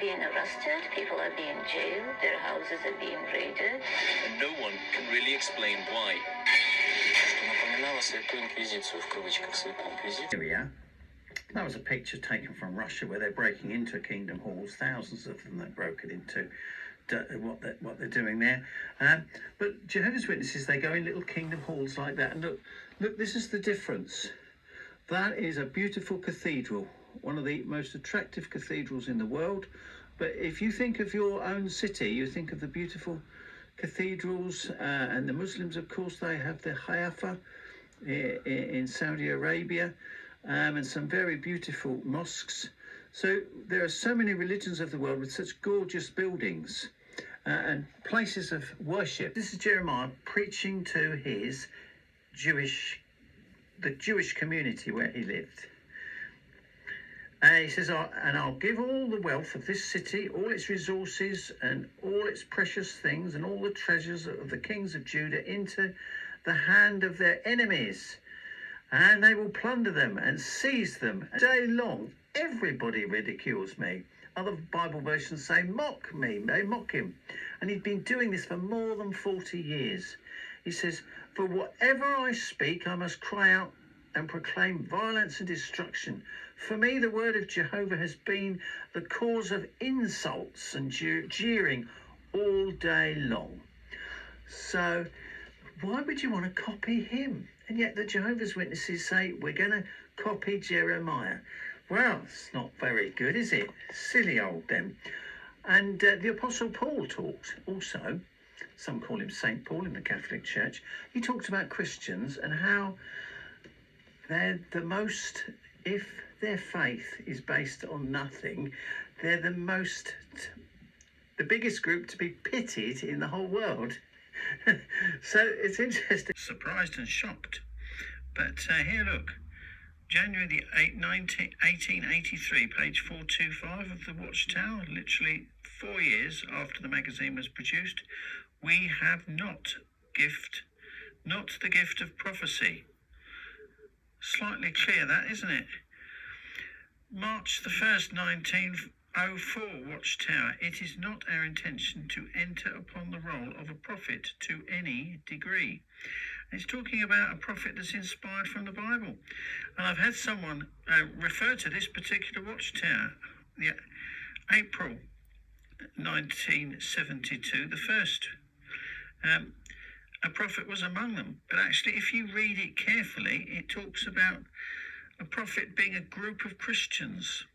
being arrested, people are being jailed, their houses are being raided. And no one can really explain why. That was a picture taken from Russia where they're breaking into kingdom halls, thousands of them they've broken into. What they're doing there, but Jehovah's Witnesses, they go in little kingdom halls like that, and look, this is the difference. That is a beautiful cathedral, one of the most attractive cathedrals in the world. But if you think of your own city, you think of the beautiful cathedrals, and the Muslims, of course, they have the Haifa in Saudi Arabia, and some very beautiful mosques. So there are so many religions of the world with such gorgeous buildings and places of worship. This is Jeremiah preaching to the Jewish community where he lived. And he says, and I'll give all the wealth of this city, all its resources and all its precious things and all the treasures of the kings of Judah into the hand of their enemies. And they will plunder them and seize them. Day long, everybody ridicules me. Other Bible versions say, mock me. They mock him. And he'd been doing this for more than 40 years. He says, for whatever I speak, I must cry out and proclaim violence and destruction. For me, the word of Jehovah has been the cause of insults and jeering all day long. So why would you want to copy him? And yet the Jehovah's Witnesses say, we're going to copy Jeremiah. Well, it's not very good, is it? Silly old them. And the Apostle Paul talked also, some call him Saint Paul in the Catholic Church. He talked about Christians and how they're the most, if their faith is based on nothing, they're the biggest group to be pitied in the whole world. So it's interesting. Surprised and shocked. But here, look. January the 8th, 1883, page 425 of the Watchtower, literally 4 years after the magazine was produced. We have not the gift of prophecy. Slightly clear that, isn't it? March the 1st, 1904, Watchtower. It is not our intention to enter upon the role of a prophet to any degree. It's talking about a prophet that's inspired from the Bible. And I've had someone refer to this particular Watchtower, April 1972, the first. A prophet was among them. But actually, if you read it carefully, it talks about a prophet being a group of Christians,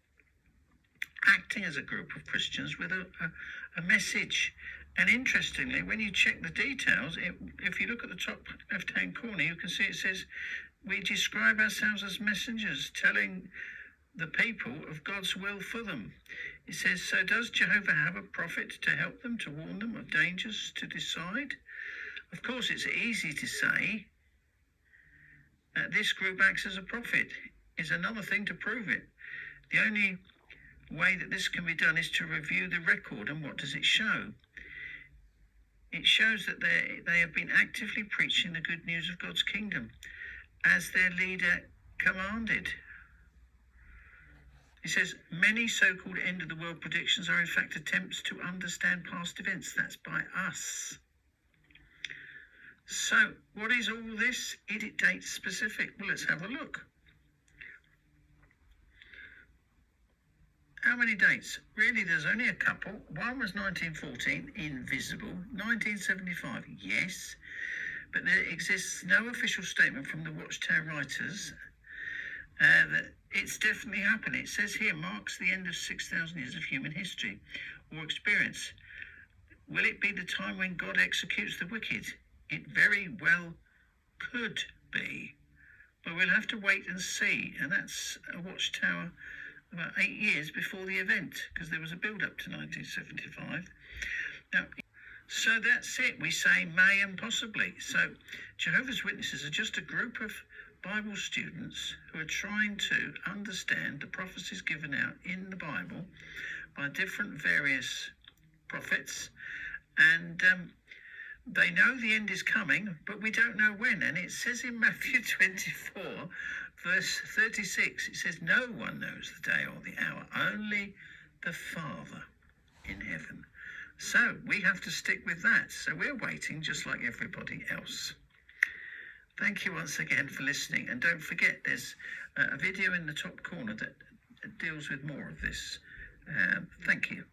acting as a group of Christians with a message. And interestingly, when you check the details, if you look at the top left-hand corner, you can see it says, we describe ourselves as messengers, telling the people of God's will for them. It says, so does Jehovah have a prophet to help them, to warn them of dangers, to decide? Of course, it's easy to say that this group acts as a prophet. It's another thing to prove it. The only way that this can be done is to review the record. And what does it show? It shows that they have been actively preaching the good news of God's kingdom as their leader commanded. He says, many so-called end-of-the-world predictions are in fact attempts to understand past events. That's by us. So what is all this? It dates specific. Well, let's have a look. How many dates? Really, there's only a couple. One was 1914, invisible. 1975, yes. But there exists no official statement from the Watchtower writers that it's definitely happened. It says here, marks the end of 6,000 years of human history or experience. Will it be the time when God executes the wicked? It very well could be. But we'll have to wait and see. And that's a Watchtower about 8 years before the event, because there was a build-up to 1975. Now, so that's it. We say may and possibly. So Jehovah's Witnesses are just a group of Bible students who are trying to understand the prophecies given out in the Bible by different various prophets, and they know the end is coming, but we don't know when. And it says in Matthew 24, verse 36, it says, no one knows the day or the hour, only the Father. So we have to stick with that. So we're waiting just like everybody else. Thank you once again for listening. And don't forget, there's a video in the top corner that deals with more of this. Thank you.